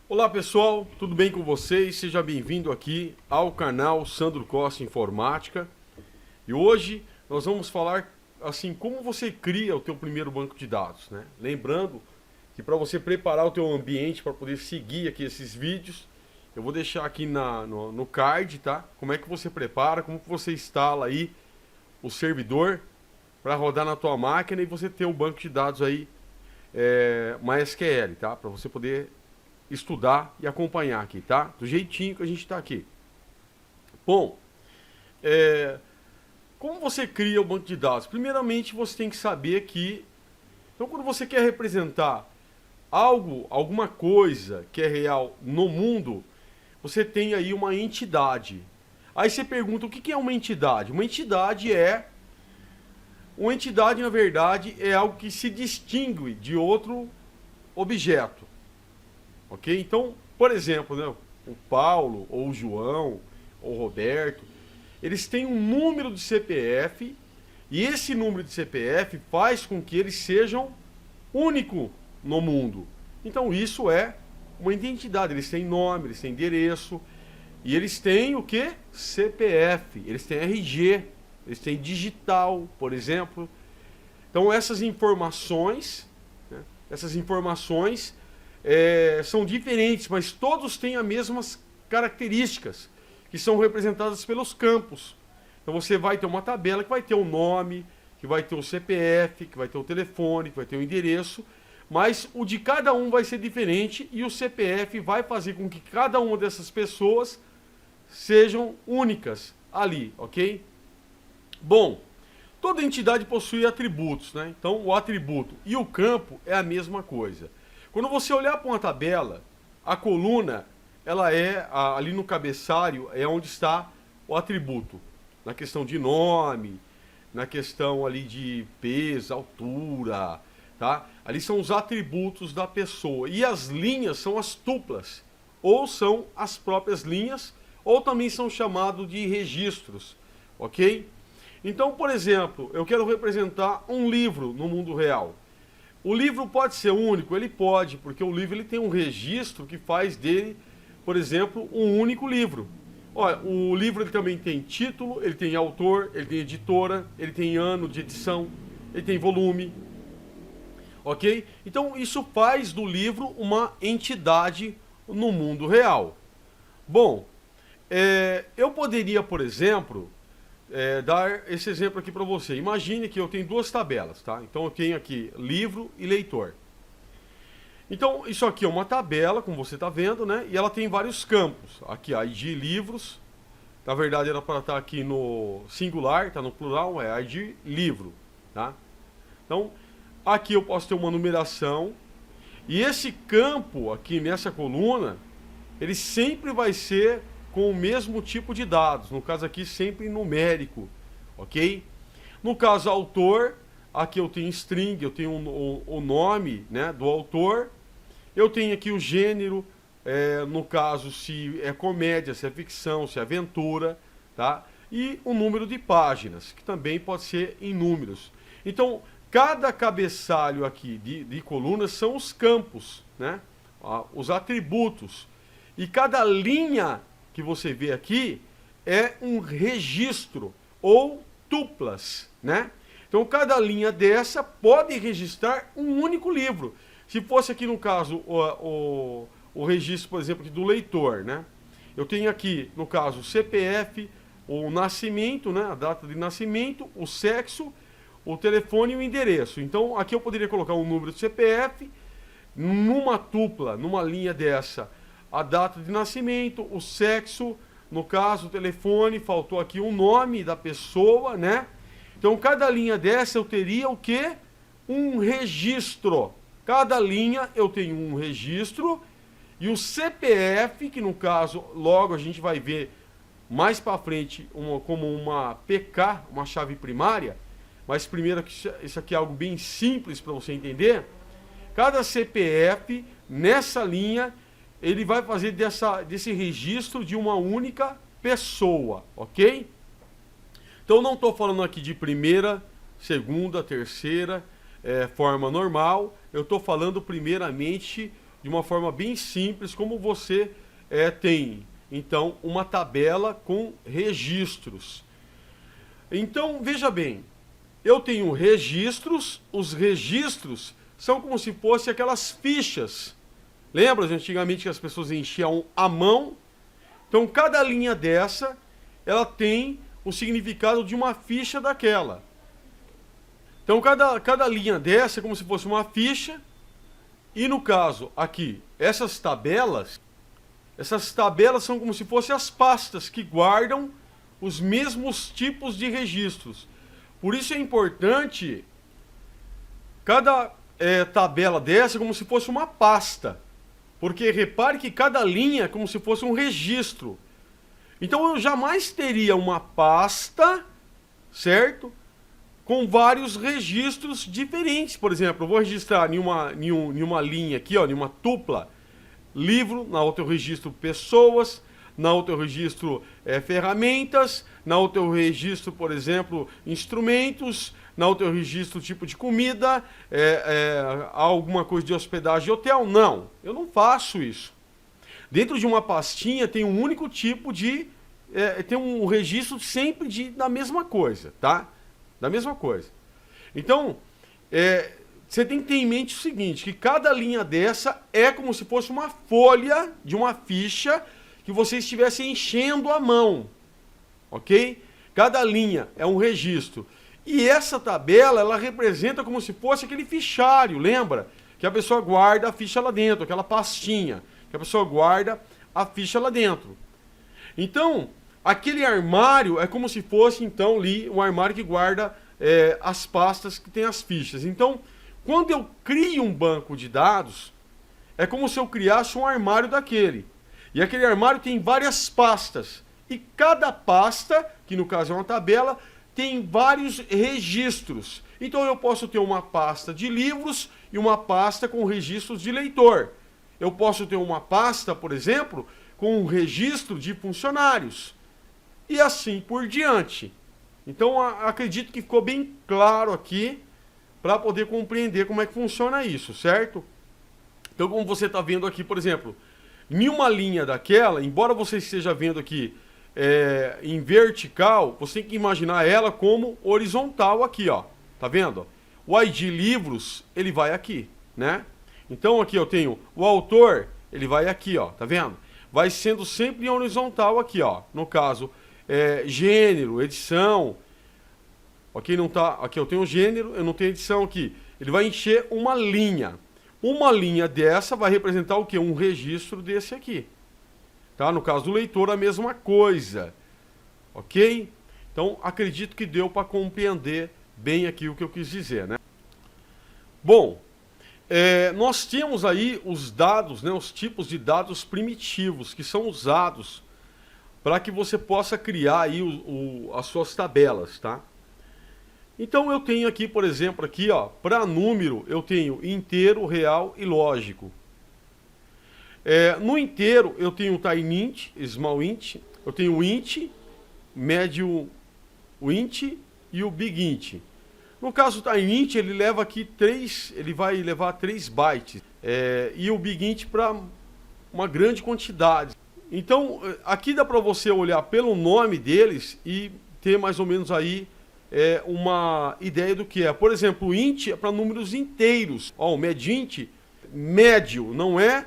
Olá pessoal, tudo bem com vocês? Seja bem-vindo aqui ao canal Sandro Costa Informática. E hoje nós vamos falar assim como você cria o teu primeiro banco de dados, né? Lembrando que para você preparar o teu ambiente para poder seguir aqui esses vídeos, eu vou deixar aqui no card, tá? Como é que você prepara, como que você instala aí o servidor para rodar na tua máquina e você ter o banco de dados aí MySQL, tá? Para você poder estudar e acompanhar aqui, tá? Do jeitinho que a gente está aqui. Bom, como você cria o banco de dados? Primeiramente, você tem que saber que... Então, quando você quer representar algo, alguma coisa que é real no mundo, você tem aí uma entidade. Aí você pergunta, o que é uma entidade? Uma entidade, na verdade, é algo que se distingue de outro objeto. Ok? Então, por exemplo, né, o Paulo, ou o João, ou o Roberto, eles têm um número de CPF e esse número de CPF faz com que eles sejam único no mundo. Então isso é uma identidade. Eles têm nome, eles têm endereço e eles têm o que? CPF, eles têm RG, eles têm digital, por exemplo. Então essas informações, né, são diferentes, mas todos têm as mesmas características, que são representadas pelos campos. Então você vai ter uma tabela que vai ter o nome, que vai ter o CPF, que vai ter o telefone, que vai ter o endereço, mas o de cada um vai ser diferente e o CPF vai fazer com que cada uma dessas pessoas sejam únicas ali, ok? Bom, toda entidade possui atributos, né? Então o atributo e o campo é a mesma coisa. Quando você olhar para uma tabela, a coluna, ela ali no cabeçalho, é onde está o atributo. Na questão de nome, na questão ali de peso, altura, tá? Ali são os atributos da pessoa. E as linhas são as tuplas, ou são as próprias linhas, ou também são chamados de registros, ok? Então, por exemplo, eu quero representar um livro no mundo real. O livro pode ser único? Ele pode, porque o livro ele tem um registro que faz dele, por exemplo, um único livro. Olha, o livro ele também tem título, ele tem autor, ele tem editora, ele tem ano de edição, ele tem volume. Ok? Então isso faz do livro uma entidade no mundo real. Bom, eu poderia, por exemplo, dar esse exemplo aqui para você. Imagine que eu tenho duas tabelas, tá? Então eu tenho aqui livro e leitor. Então isso aqui é uma tabela, como você está vendo, né? E ela tem vários campos. Aqui a ID livros. Na verdade era para estar aqui no singular, está no plural, é ID livro, tá? Então aqui eu posso ter uma numeração. E esse campo aqui nessa coluna, ele sempre vai ser com o mesmo tipo de dados, no caso aqui sempre numérico, ok? No caso autor, aqui eu tenho string, eu tenho o nome, né, do autor, eu tenho aqui o gênero, no caso se é comédia, se é ficção, se é aventura, tá? E o número de páginas, que também pode ser em números. Então, cada cabeçalho aqui de colunas são os campos, né? Os atributos. E cada linha que você vê aqui é um registro ou tuplas, né? Então cada linha dessa pode registrar um único livro. Se fosse aqui no caso o registro, por exemplo, aqui do leitor, né? Eu tenho aqui no caso o CPF, o nascimento, né? A data de nascimento, o sexo, o telefone e o endereço. Então aqui eu poderia colocar um número de CPF, numa tupla, numa linha dessa, a data de nascimento, o sexo, no caso, o telefone, faltou aqui o nome da pessoa, né? Então, cada linha dessa eu teria o quê? Um registro. Cada linha eu tenho um registro e o CPF, que no caso, logo a gente vai ver mais para frente como uma PK, uma chave primária, mas primeiro isso aqui é algo bem simples para você entender. Cada CPF, nessa linha, ele vai fazer desse registro de uma única pessoa, ok? Então não estou falando aqui de primeira, segunda, terceira, forma normal. Eu estou falando primeiramente de uma forma bem simples, como você tem, então, uma tabela com registros. Então, veja bem, eu tenho registros, os registros são como se fossem aquelas fichas. Lembra antigamente que as pessoas enchiam à mão? Então, cada linha dessa, ela tem o significado de uma ficha daquela. Então, cada linha dessa é como se fosse uma ficha. E no caso aqui, essas tabelas são como se fossem as pastas que guardam os mesmos tipos de registros. Por isso é importante, cada tabela dessa é como se fosse uma pasta. Porque repare que cada linha é como se fosse um registro. Então eu jamais teria uma pasta, certo? Com vários registros diferentes. Por exemplo, eu vou registrar em uma linha aqui, ó, em uma tupla, livro, na outra eu registro pessoas, na outra eu registro ferramentas, na outra eu registro, por exemplo, instrumentos, na outra eu registro tipo de comida, alguma coisa de hospedagem de hotel. Não, eu não faço isso. Dentro de uma pastinha tem um único tipo de... tem um registro sempre da mesma coisa, tá? Da mesma coisa. Então, você tem que ter em mente o seguinte, que cada linha dessa é como se fosse uma folha de uma ficha que você estivesse enchendo a mão, ok? Cada linha é um registro. E essa tabela, ela representa como se fosse aquele fichário, lembra? Que a pessoa guarda a ficha lá dentro, aquela pastinha, que a pessoa guarda a ficha lá dentro. Então, aquele armário é como se fosse, então, ali um armário que guarda as pastas que tem as fichas. Então, quando eu crio um banco de dados, é como se eu criasse um armário daquele. E aquele armário tem várias pastas. E cada pasta, que no caso é uma tabela, tem vários registros. Então eu posso ter uma pasta de livros e uma pasta com registros de leitor. Eu posso ter uma pasta, por exemplo, com um registro de funcionários. E assim por diante. Então acredito que ficou bem claro aqui para poder compreender como é que funciona isso, certo? Então, como você está vendo aqui, por exemplo, em uma linha daquela, embora você esteja vendo aqui em vertical, você tem que imaginar ela como horizontal aqui, ó. Tá vendo? O ID livros, ele vai aqui, né? Então aqui eu tenho o autor, ele vai aqui, ó. Tá vendo? Vai sendo sempre em horizontal aqui, ó. No caso, gênero, edição. Ok, não tá. Aqui eu tenho o gênero, eu não tenho edição aqui. Ele vai encher uma linha. Uma linha dessa vai representar o quê? Um registro desse aqui. Tá? No caso do leitor, a mesma coisa. Ok? Então, acredito que deu para compreender bem aqui o que eu quis dizer, né? Bom, nós temos aí os dados, né, os tipos de dados primitivos que são usados para que você possa criar aí as suas tabelas, tá? Então eu tenho aqui, por exemplo, aqui, ó, para número eu tenho inteiro, real e lógico. No inteiro eu tenho o tiny int, small int, eu tenho o int, médio int e o big int. No caso do tiny int ele leva aqui ele vai levar 3 bytes e o big int para uma grande quantidade. Então aqui dá para você olhar pelo nome deles e ter mais ou menos aí uma ideia do que é. Por exemplo, o int é para números inteiros. Ó, o medint, médio, não é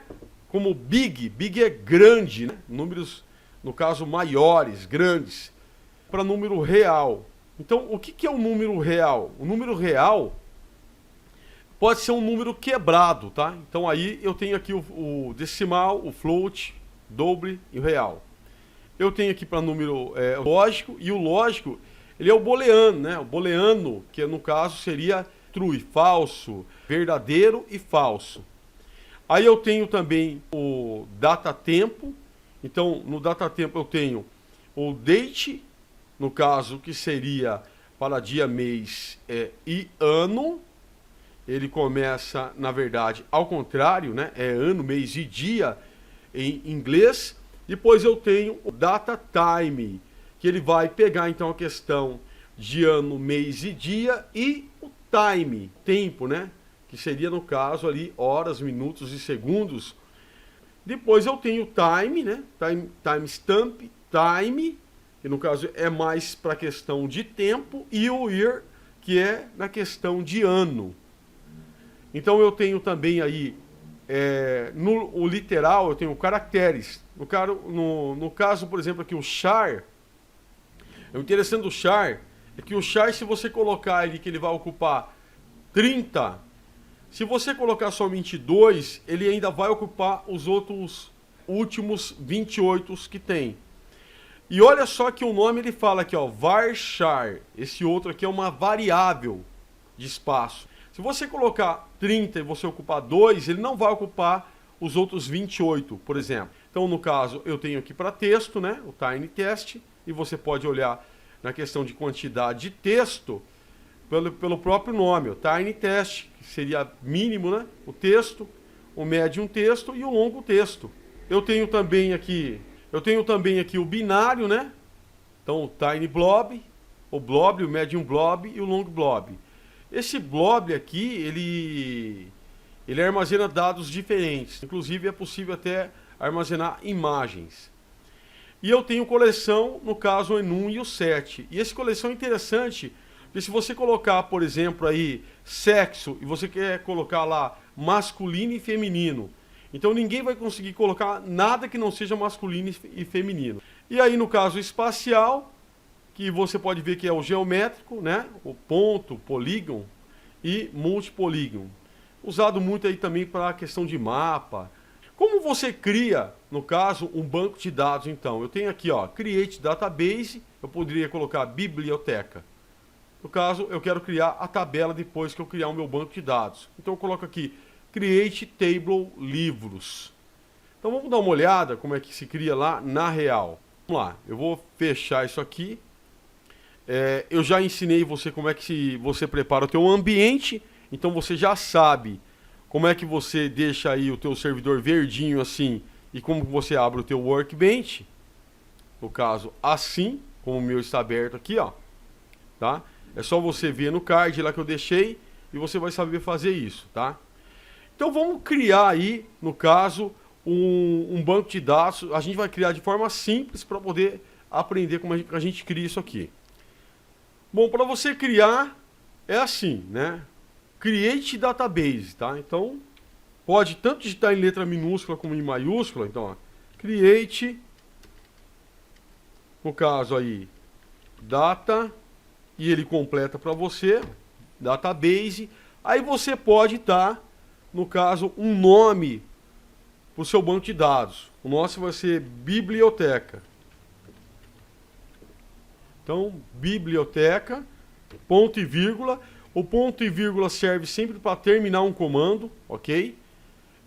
como big. Big é grande, né? Números, no caso, maiores, grandes. Para número real. Então, o que é um número real? O número real pode ser um número quebrado, tá? Então aí eu tenho aqui o decimal, o float, doble e o real. Eu tenho aqui para número lógico, e o lógico ele é o booleano, né? O booleano, que no caso seria true, falso, verdadeiro e falso. Aí eu tenho também o data-tempo. Então, no data-tempo eu tenho o date, no caso, que seria para dia, mês e ano. Ele começa, na verdade, ao contrário, né? É ano, mês e dia em inglês. Depois eu tenho o data time, que ele vai pegar então a questão de ano, mês e dia e o time, tempo, né? que seria no caso ali horas, minutos e segundos. Depois eu tenho time, né? Timestamp, time, que no caso é mais para a questão de tempo, e o year, que é na questão de ano. Então eu tenho também aí, no literal, eu tenho caracteres. No caso, por exemplo, aqui o char, o interessante do char é que o char, se você colocar ele que ele vai ocupar 30, se você colocar somente 2, ele ainda vai ocupar os outros últimos 28 que tem. E olha só que o nome ele fala aqui, ó, varchar. Esse outro aqui é uma variável de espaço. Se você colocar 30 e você ocupar 2, ele não vai ocupar os outros 28, por exemplo. Então, no caso, eu tenho aqui para texto, né, o tiny test, e você pode olhar na questão de quantidade de texto pelo próprio nome, o tiny test, que seria mínimo, né, o texto, o medium texto e o longo texto. Eu tenho também aqui o binário, né? Então, o tiny blob, o medium blob e o long blob. Esse blob aqui, ele armazena dados diferentes. Inclusive, é possível até armazenar imagens. E eu tenho coleção, no caso, o enum e o set. E essa coleção é interessante, porque se você colocar, por exemplo, aí, sexo, e você quer colocar lá masculino e feminino, então ninguém vai conseguir colocar nada que não seja masculino e feminino. E aí, no caso espacial, que você pode ver que é o geométrico, né? O ponto, polígono e multipolígono. Usado muito aí também para a questão de mapa. Como você cria, no caso, um banco de dados, então? Eu tenho aqui, ó, Create Database, eu poderia colocar biblioteca. No caso, eu quero criar a tabela depois que eu criar o meu banco de dados. Então eu coloco aqui, Create Table Livros. Então vamos dar uma olhada como é que se cria lá na real. Vamos lá, eu vou fechar isso aqui. Eu já ensinei você como é que você prepara o teu ambiente, então você já sabe como é que você deixa aí o teu servidor verdinho assim e como você abre o teu workbench. No caso, assim, como o meu está aberto aqui, ó, tá? É só você ver no card lá que eu deixei e você vai saber fazer isso, tá? Então vamos criar aí, no caso, um banco de dados. A gente vai criar de forma simples para poder aprender como a gente cria isso aqui. Bom, para você criar, é assim, né? Create Database, tá? Então, pode tanto digitar em letra minúscula como em maiúscula. Então, ó, Create, no caso aí, Data, e ele completa para você, Database. Aí você pode dar, no caso, um nome para o seu banco de dados. O nosso vai ser biblioteca. Então, biblioteca, ponto e vírgula. O ponto e vírgula serve sempre para terminar um comando, ok?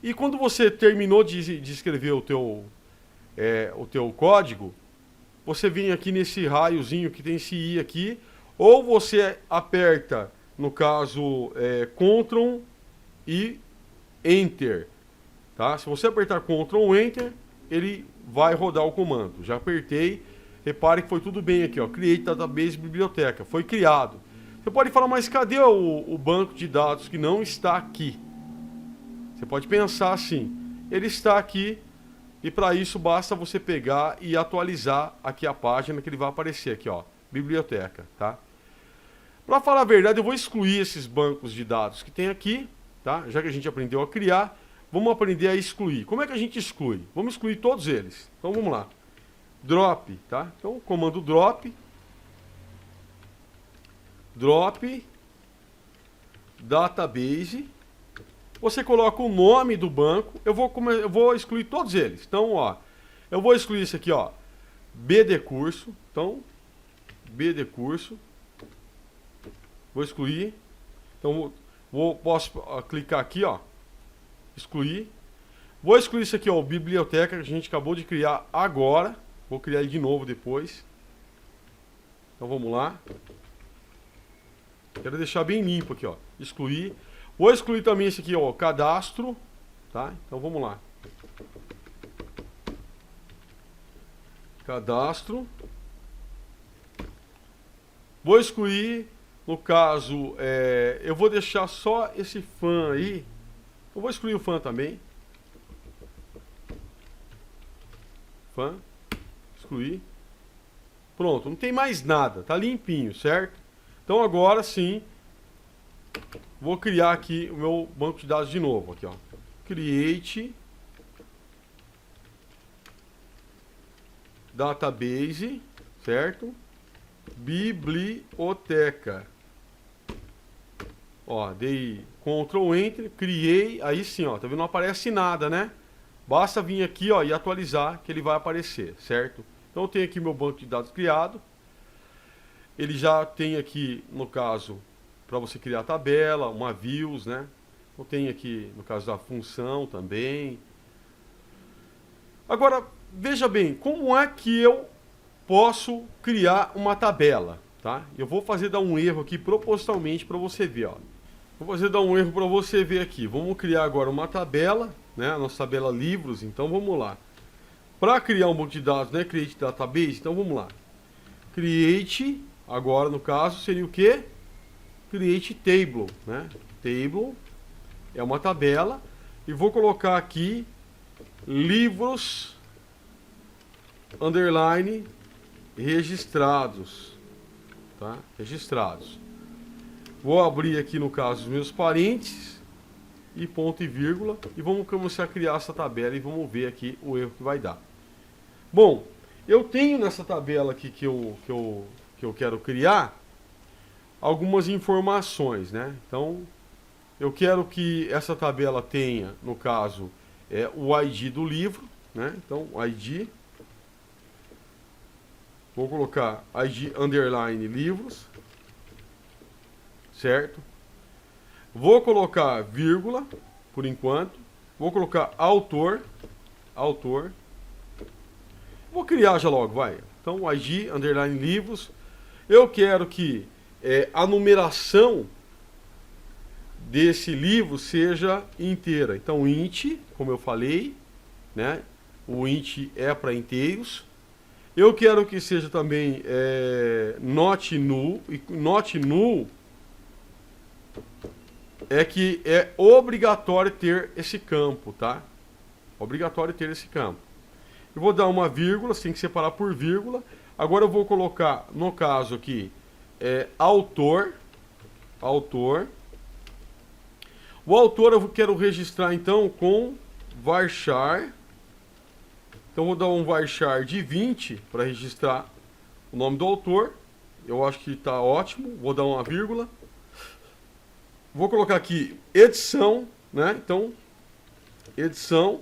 E quando você terminou de escrever o teu código, você vem aqui nesse raiozinho que tem esse i aqui, ou você aperta, no caso, Ctrl e Enter. Tá? Se você apertar Ctrl Enter, ele vai rodar o comando. Já apertei, repare que foi tudo bem aqui, ó. Create Database Biblioteca, foi criado. Você pode falar, mas cadê o banco de dados que não está aqui? Você pode pensar assim, ele está aqui e para isso basta você pegar e atualizar aqui a página que ele vai aparecer aqui, ó, biblioteca, tá? Para falar a verdade, eu vou excluir esses bancos de dados que tem aqui, tá? Já que a gente aprendeu a criar, vamos aprender a excluir. Como é que a gente exclui? Vamos excluir todos eles. Então vamos lá. Drop, tá? Então comando drop database. Você coloca o nome do banco. Eu vou excluir todos eles. Então, ó, eu vou excluir esse aqui, ó, BD curso. Então, BD curso. Vou excluir. Então, posso clicar aqui, ó, excluir. Vou excluir isso aqui, ó, biblioteca que a gente acabou de criar agora. Vou criar ele de novo depois. Então, vamos lá. Quero deixar bem limpo aqui, ó. Excluir. Vou excluir também esse aqui, ó, cadastro, tá? Então vamos lá. Cadastro. Vou excluir no caso, eu vou deixar só esse fã aí. Eu vou excluir o fã também. Fã, excluir. Pronto, não tem mais nada, tá limpinho, certo? Então agora sim, vou criar aqui o meu banco de dados de novo, aqui ó. Create database, certo? Biblioteca. Ó, dei Ctrl Enter, criei, aí sim, ó, tá vendo? Não aparece nada, né? Basta vir aqui, ó, e atualizar que ele vai aparecer, certo? Então eu tenho aqui meu banco de dados criado. Ele já tem aqui, no caso, para você criar tabela, uma views, né? Eu tenho aqui, no caso da função também. Agora, veja bem, como é que eu posso criar uma tabela, tá? Eu vou dar um erro aqui propositalmente para você ver, ó. Vou dar um erro para você ver aqui. Vamos criar agora uma tabela, né? A nossa tabela livros, então vamos lá. Para criar um banco de dados, né? Create database, então vamos lá. Create, agora no caso seria o quê? Create table, né? Table é uma tabela e vou colocar aqui livros underline registrados, tá? Registrados. Vou abrir aqui no caso os meus parênteses e ponto e vírgula e vamos começar a criar essa tabela e vamos ver aqui o erro que vai dar. Bom, eu tenho nessa tabela aqui que eu quero criar algumas informações, né? Então, eu quero que essa tabela tenha, no caso, o ID do livro, né? Então, ID. Vou colocar ID underline livros, certo? Vou colocar vírgula, por enquanto. Vou colocar autor. Vou criar já logo, vai. Então, ID underline livros. Eu quero que a numeração desse livro seja inteira. Então, int, como eu falei, né? O int é para inteiros. Eu quero que seja também not null. E not null é que é obrigatório ter esse campo, tá? Obrigatório ter esse campo. Eu vou dar uma vírgula, você tem que separar por vírgula. Agora eu vou colocar, no caso aqui, autor. O autor eu quero registrar então com varchar. Então vou dar um varchar de 20 para registrar o nome do autor. Eu acho que está ótimo. Vou dar uma vírgula. Vou colocar aqui edição, né? Então, edição.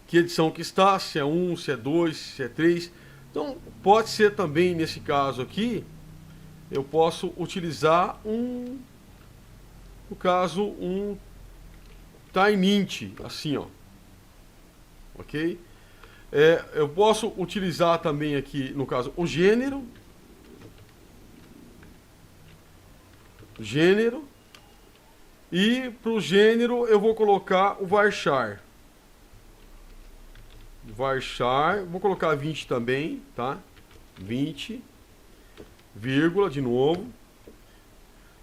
Que edição que está, se é 1, se é 2, se é 3. Então, pode ser também, nesse caso aqui, eu posso utilizar no caso, um timeint, assim, ó. Ok? Eu posso utilizar também aqui, no caso, o gênero. E para o gênero eu vou colocar o varchar. Vou colocar 20 também, tá? 20, vírgula, de novo.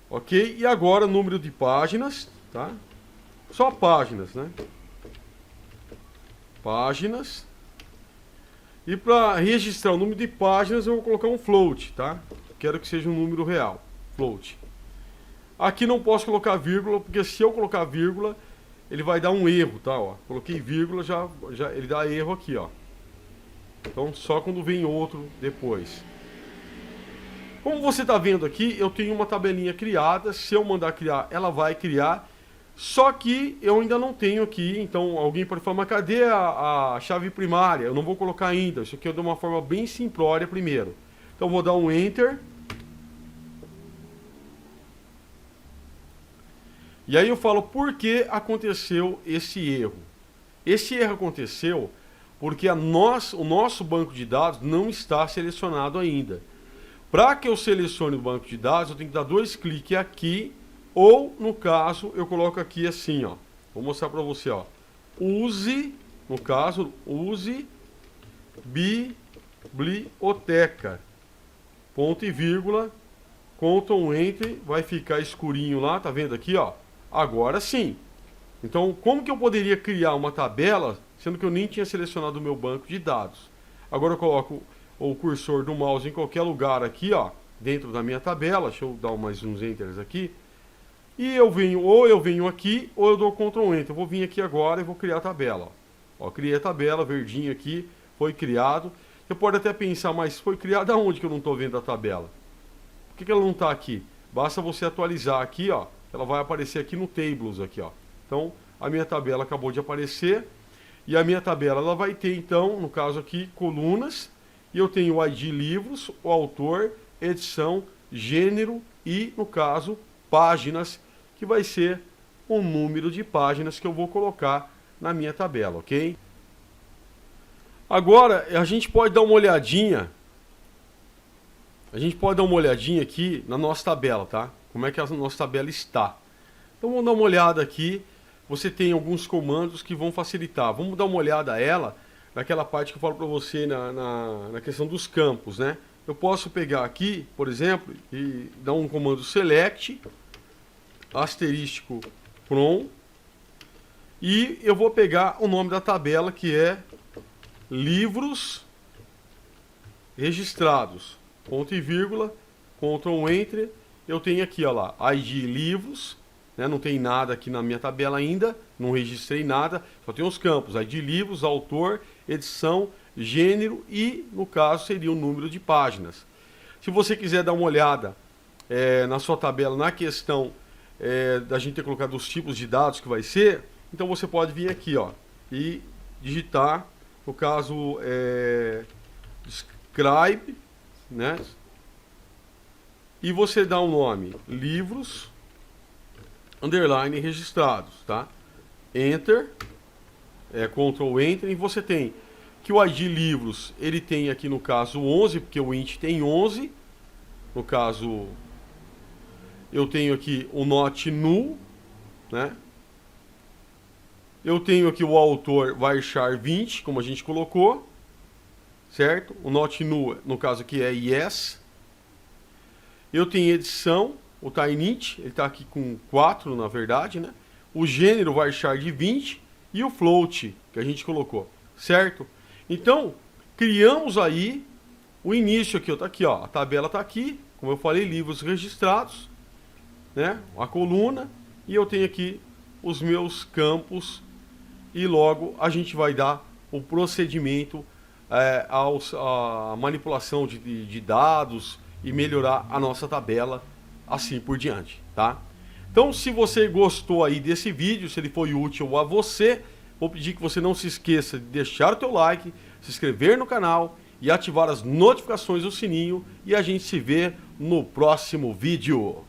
Ok? E agora número de páginas, tá? Só páginas, né? Páginas. E para registrar o número de páginas eu vou colocar um float, tá? Quero que seja um número real, float. Aqui não posso colocar vírgula, porque se eu colocar vírgula, ele vai dar um erro, tá? Ó, coloquei vírgula, já ele dá erro aqui, ó. Então só quando vem outro depois. Como você está vendo aqui, eu tenho uma tabelinha criada. Se eu mandar criar, ela vai criar. Só que eu ainda não tenho aqui. Então alguém pode falar, mas cadê a chave primária? Eu não vou colocar ainda. Isso aqui eu dou uma forma bem simplória primeiro. Então vou dar um Enter. E aí eu falo por que aconteceu esse erro. Esse erro aconteceu porque o nosso banco de dados não está selecionado ainda. Para que eu selecione o banco de dados, eu tenho que dar 2 cliques aqui, ou no caso, eu coloco aqui assim, ó. Vou mostrar para você, ó. Use biblioteca. Ponto e vírgula. Ctrl Enter, vai ficar escurinho lá, tá vendo aqui, ó? Agora sim. Então, como que eu poderia criar uma tabela, sendo que eu nem tinha selecionado o meu banco de dados? Agora eu coloco o cursor do mouse em qualquer lugar aqui, ó, dentro da minha tabela. Deixa eu dar mais uns enters aqui. E eu venho, ou eu venho aqui, ou eu dou Ctrl Enter. Eu vou vir aqui agora e vou criar a tabela. Ó, criei a tabela, verdinho aqui, foi criado. Você pode até pensar, mas foi criado aonde que eu não estou vendo a tabela? Por que ela não está aqui? Basta você atualizar aqui, ó. Ela vai aparecer aqui no Tables, aqui, ó. Então, a minha tabela acabou de aparecer. E a minha tabela, ela vai ter, então, no caso aqui, colunas. E eu tenho o ID livros, o autor, edição, gênero e, no caso, páginas, que vai ser o número de páginas que eu vou colocar na minha tabela, ok? Agora, a gente pode dar uma olhadinha. A gente pode dar uma olhadinha aqui na nossa tabela, tá? Como é que a nossa tabela está. Então vamos dar uma olhada aqui. Você tem alguns comandos que vão facilitar. Vamos dar uma olhada a ela naquela parte que eu falo para você na questão dos campos, né? Eu posso pegar aqui, por exemplo, e dar um comando select, asterístico from, e eu vou pegar o nome da tabela, que é livros registrados. Ponto e vírgula, Ctrl Enter, eu tenho aqui, ó lá, ID livros, né, não tem nada aqui na minha tabela ainda, não registrei nada, só tem os campos, ID livros, autor, edição, gênero e, no caso, seria o número de páginas. Se você quiser dar uma olhada na sua tabela, na questão da gente ter colocado os tipos de dados que vai ser, então você pode vir aqui, ó, e digitar, no caso, describe, né? E você dá um nome, livros, underline registrados, tá? Enter, Ctrl Enter, e você tem que o ID livros, ele tem aqui no caso 11, porque o int tem 11, no caso, eu tenho aqui o not null, né? Eu tenho aqui o autor varchar 20, como a gente colocou, certo? O not null, no caso aqui é yes. Eu tenho edição, o tiny-int, ele está aqui com 4, na verdade, né? O gênero varchar de 20 e o float, que a gente colocou, certo? Então, criamos aí o início aqui, ó, tá aqui, ó, a tabela está aqui, como eu falei, livros registrados, né? A coluna, e eu tenho aqui os meus campos, e logo a gente vai dar o procedimento a manipulação de dados e melhorar a nossa tabela, assim por diante, tá? Então, se você gostou aí desse vídeo, se ele foi útil a você, vou pedir que você não se esqueça de deixar o teu like, se inscrever no canal e ativar as notificações do sininho, e a gente se vê no próximo vídeo.